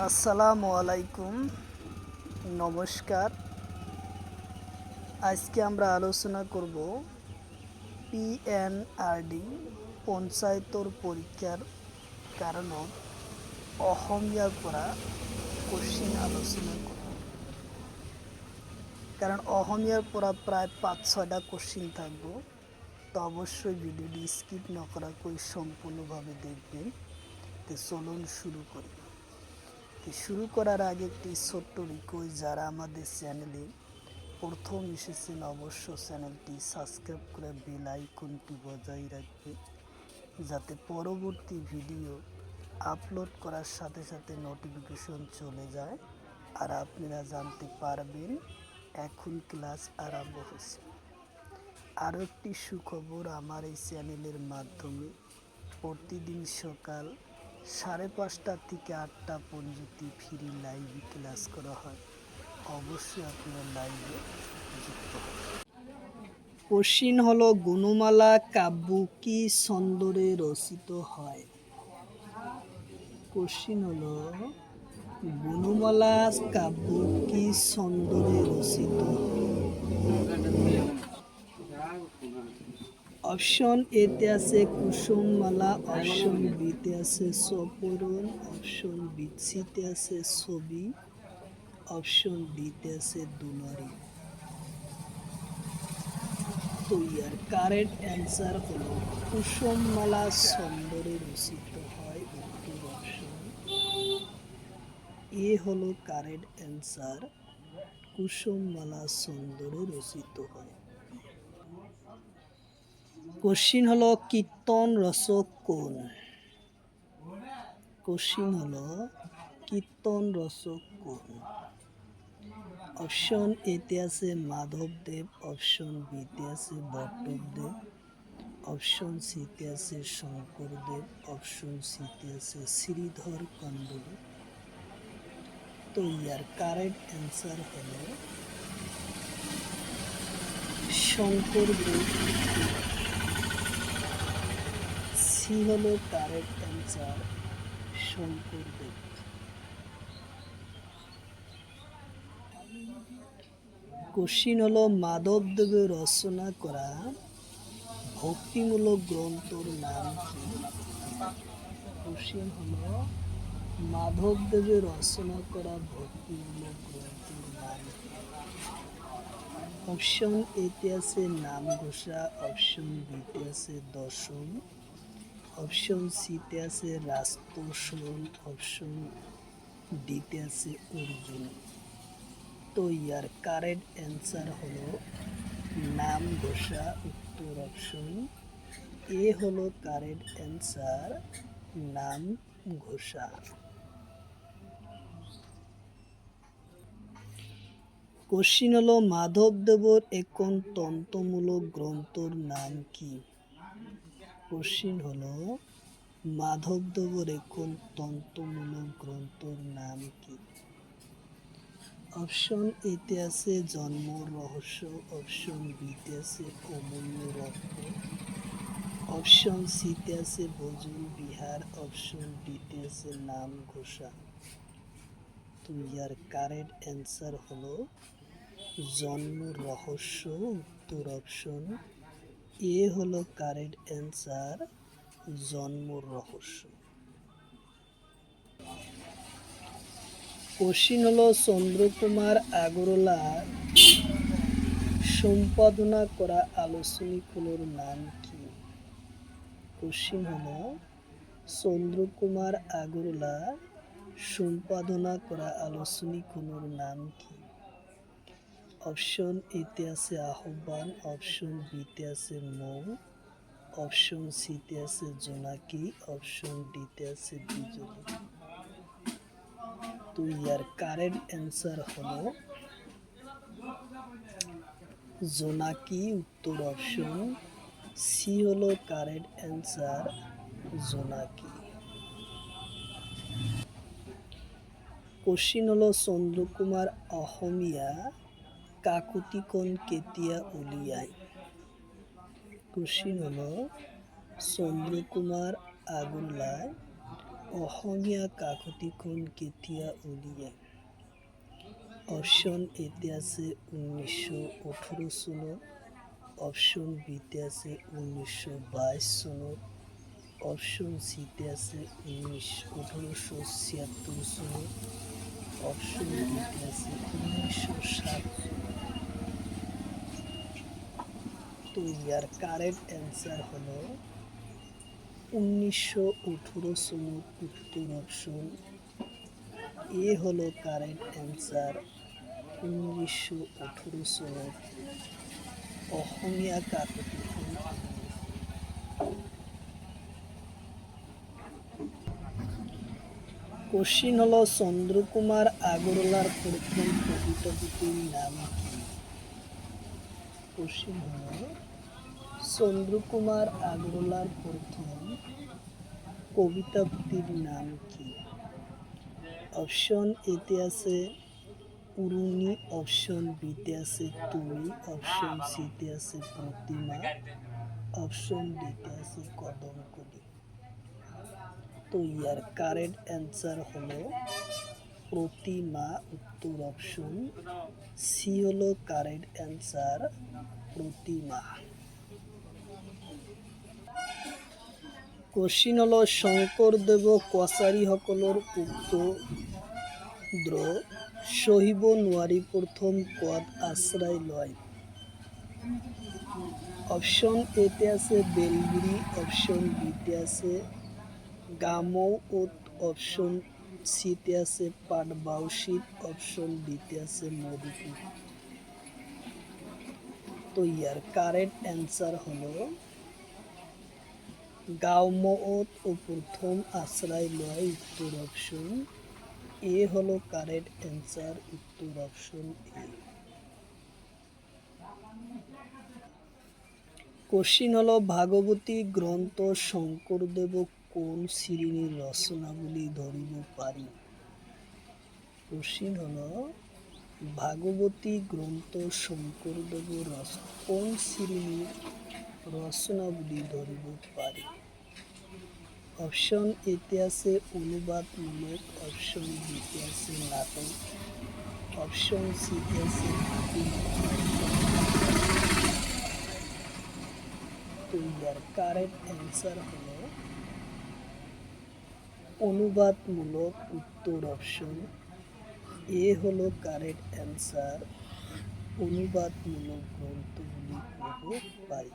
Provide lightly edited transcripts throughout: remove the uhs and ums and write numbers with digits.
আসসালামু আলাইকুম, নমস্কার। আজকে আমরা আলোচনা করব পিএনআরডি পঞ্চায়েতৰ পৰীক্ষাৰ কাৰণত অসমীয়াৰ পৰা কোশ্চিন আলোচনা করব। কারণ অসমীয়ার পৰা প্রায় 5-6টা কোশ্চিন থাকব, তো অবশ্যই ভিডিওটি স্কিপ নকরাকৈ সম্পূর্ণভাবে দেখবেন। তো চলুন শুরু করি। শুরু করার আগে একটি ছোট্ট রিকোয়েস্ট, যারা আমাদের চ্যানেলে প্রথম এসেছেন অবশ্য চ্যানেলটি সাবস্ক্রাইব করে বেল আইকনটি বজায় রাখবে, যাতে পরবর্তী ভিডিও আপলোড করার সাথে সাথে নোটিফিকেশন চলে যায় আর আপনারা জানতে পারবেন এখন ক্লাস আরম্ভ হয়েছে। আরও একটি সুখবর, আমার এই চ্যানেলের মাধ্যমে প্রতিদিন সকাল 5:30 থেকে 8টা পর্যন্ত ফ্রি লাইভ ক্লাস করা হয়। অবশ্যই আপনারা লাইভে যুক্ত হন। কোশ্চিন হলো, গুণমালা কাব্য কি ছন্দরে রচিত হয়? কোশ্চিন হলো, গুণমালা কাব্য কি ছন্দরে রচিত হয়? অপশন এতে আছে কুসুমমালা, অপশন বিতে আছে সপরণ, অপশন সিতে আছে ছবি, অপশন ডিতে আছে দুলারি। তো ইয়ার কারেক্ট অ্যান্সার হলো কুসুমমালা ছন্দরে রচিত হয়। উত্তর অপশন এ হলো কারেক্ট অ্যান্সার, কুসুমমালা ছন্দরে রচিত হয়। কোশ্চিন হলো, কীর্তন রচক কোন? কোশ্চিন হলো, কীর্তন রচক কোন? অপশন এতে আছে মাধবদেব, অপশন বিতে আছে বট্টদেব, অপশন সিতে আছে শঙ্করদেব, অপশন সিতে আছে শ্রীধর কন্দলী। তো ইয়ার কারেক্ট অ্যান্সার হলো শঙ্করদেব। সি হলো কারেক্ট অ্যান্সার, শঙ্করদেব। কোশ্চিন হলো, মাধবদেবের রচনা করা ভক্তিমূলক গ্রন্থর নাম কি? কোশ্চিন হলো, মাধবদেবের রচনা করা ভক্তিমূলক গ্রন্থের নাম কি? অপশন এতে আছে নামঘোষা, অপশন বিতে আছে দশম, অপশন সিতে আছে রাস্তোষণ, অপশন ডিতে আছে অর্জুন। তো ইয়ার কারেক্ট অ্যান্সার হলো নামঘোষা। উত্তর অপশন এ হলো কারেক্ট অ্যান্সার, নামঘোষা। কোশ্চিন হলো, মাধবদেবর এখন তন্ত্রমূলক গ্রন্থর নাম কি? কোশ্চিন হলো, মাধবদেবর এখন তন্ত্রমূলক গ্রন্থর নাম কি? অপশন এতে আছে জন্ম রহস্য, অপশন বিতে আছে অমূল্য রত্ন, অপশন সিতে আছে বজুল বিহার, অপশন ডিতে আছে নামঘোষা। তো ইয়ার কারেক্ট অ্যান্সার হলো জন্ম রহস্য। উত্তর অপশন এ হলো কারেক্ট অ্যান্সার, জন্ম রহস্য। কোশ্চিন হলো, চন্দ্রকুমার আগরওয়ালার সম্পাদনা করা আলোচনীগুলোর নাম কি? কোশ্চিন হলো, চন্দ্রকুমার আগরওয়ালা সম্পাদনা করা আলোচনীগুলোর নাম কি? অপশন এতে আছে আহ্বান, অপশন বিতে আছে মৌ, অপশন সিতে আছে জোনাকি, অপশন ডিতে আছে বিজলি। তো ইয়ার কারেক্ট অ্যান্সার হলো জোনাকি। উত্তর অপশন সি হলো কারেক্ট অ্যান্সার, জোনাকি। কোশ্চিন হলো, চন্দ্রকুমার অসমীয়া কাকতিকন কেতিয়া উলিয়ায়? কোশ্চিন হলো, চন্দ্রকুমার আগরওয়ালা অসমীয়া কাকতিখন কেতিয়া উলিয়ায়? অপশন এতে আছে 1918 চনত, অপশন বিতে আছে 1922 চনত, অপশন সিতে আছে 1876 চনত, অপশন ডিতে আছে 1907। তো ইয়ার কারেক্ট অ্যান্সার হলো 1918 সনত উত্তর অপশন এ হলো কারেক্ট অ্যান্সার। 1918 সনত অসমীয়া কাকতিখন। কোশ্চিন হলো চন্দ্রকুমার আগরওয়ালার প্রথম কবিতাটির নাম কি? কোশ্চিন হলো চন্দ্রকুমার আগরওয়ালার প্রথম কবিতাটির নাম কি? অপশন এতে আছে উরুনি, অপশন বিতে আছে তুমি, অপশন সিতে আছে প্রতিমা, অপশন ডিতে আছে কদমকলি। তো ইয়ার কারেক্ট অ্যান্সার হলো প্রতিমা, উত্তর অপশন সি হলো কারেক্ট অ্যান্সার, প্রতিমা। কোশ্চিন হলো শংকৰদেৱ কছাৰীসকলৰ উক্ত দ্ৰ সহিব নোৱাৰি প্ৰথম কত আশ্ৰয় লয়? অপশন এতে আছে বেলগুড়ি, অপশন বিতে আছে গামৌত, অপশন সিতে আছে পাটবাউসিত, অপশন ডিতে আছে মধুপুর। তো ইয়ার কারেক্ট অ্যান্সার হলো গামৌত ও প্রথম আশ্রয় লয়, উত্তর অপশন এ হলো কারেক্ট অ্যান্সার, উত্তর অপশন এ। কোশ্চিন হলো ভাগবতী গ্রন্থ শঙ্করদেব কোন শ্রেণীর রচনা বলে ধরিব পারি? কোশ্চিন হলো ভাগবতী গ্রন্থ শঙ্করদেব কোন শ্রেণীর রচনা বলে ধরিব পারি? অপশন এতে আছে অনুবাদমূলক, অপশন বিতে আছে নাটক, অপশন সিতে আছে তো ইয়ার কারেক্ট অ্যান্সার হলো অনুবাদমূলক, উত্তর অপশন এ হলো কারেক্ট অ্যান্সার। অনুবাদমূলক গ্রন্থগুলি পড়ব পারি।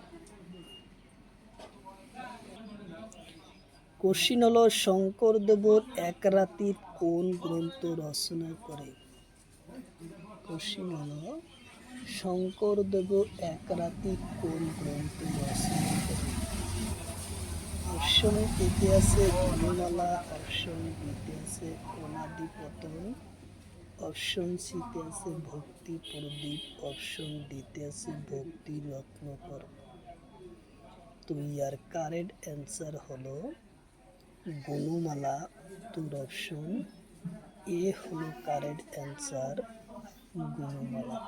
কোশ্চিন হলো শঙ্করদেব এক রাতির কোন গ্রন্থ রচনা করে? কোশ্চিন হলো শঙ্করদেব এক রাতির কোন গ্রন্থ রচনা করে? অপশন এতে আছে বনমালা, অপশন বিতে আছে অনাদিপতন, অপশন সিতে আছে ভক্তি প্রদীপ, অপশন ডিতে আছে ভক্তি রত্নকর। তো ইয়ার কারেক্ট অ্যান্সার হলো বনমালা, উত্তর অপশন এ হলো কারেক্ট অ্যান্সার, বনমালা।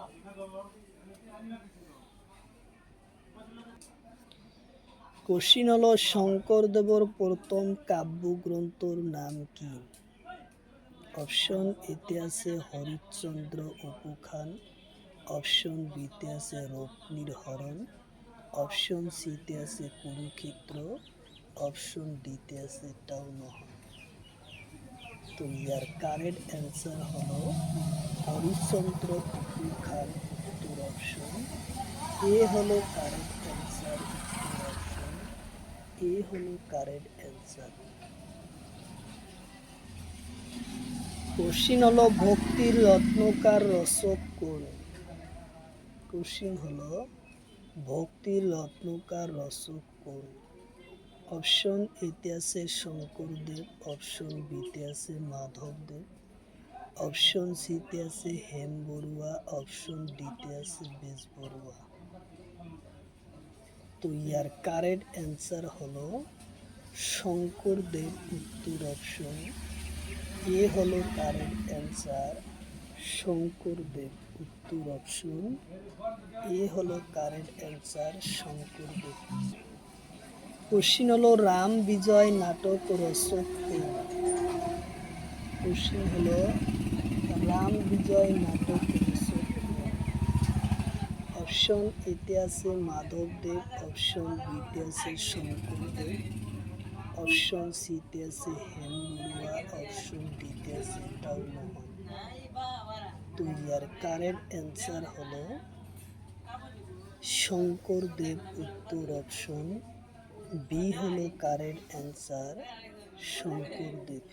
কোশ্চিন হলো শঙ্করদেবর প্রথম কাব্যগ্রন্থর নাম কি? অপশন এতে আছে হরিশ্চন্দ্র উপাখ্যান, অপশন বিতে আছে রত্নীর হরণ, অপশন সিতে আছে কুরুক্ষেত্র, অপশন ডিতে আছে টাউনহল। তো ইয়ার কারেক্ট অ্যান্সার হলো হরিশ্চন্দ্র উপাখ্যান, উত্তর অপশন এ হলো কারেক্ট অ্যান্সার, উত্তর অপশন এ হলো কারেক্ট অ্যান্সার। কোশ্চিন হলো ভক্তির রত্নকার রচক কোন? কোশ্চিন হলো ভক্তির রত্নকার রচক কোন? অপশন এতে আছে শঙ্করদেব, অপশন বিতে আছে মাধবদেব, অপশন সিতে আছে হেম বড়ুয়া, অপশন ডিতে আছে বেজবড়ুয়া। তো ইয়ার কারেক্ট অ্যান্সার হলো শঙ্করদেব, উত্তর অপশন এ হলো কারেক্ট অ্যান্সার, শঙ্করদেব, উত্তর অপশন এ হলো কারেক্ট অ্যান্সার, শঙ্করদেব। কোশ্চিন হলো রাম বিজয় নাটক রচক কে? কোশ্চিন হলো রাম বিজয় নাটক রচক কে? অপশন এতে আছে মাধবদেব, অপশন বিতে আছে শঙ্করদেব, অপশন সিতে আছে হেম বড়ুয়া, অপশন ডিতে আছে টাউমোহন। তো ইয়ার কারেক্ট অ্যান্সার হলো শঙ্করদেব। উত্তর অপশন বি হলো কারেক্ট অ্যান্সার, শঙ্করদেব।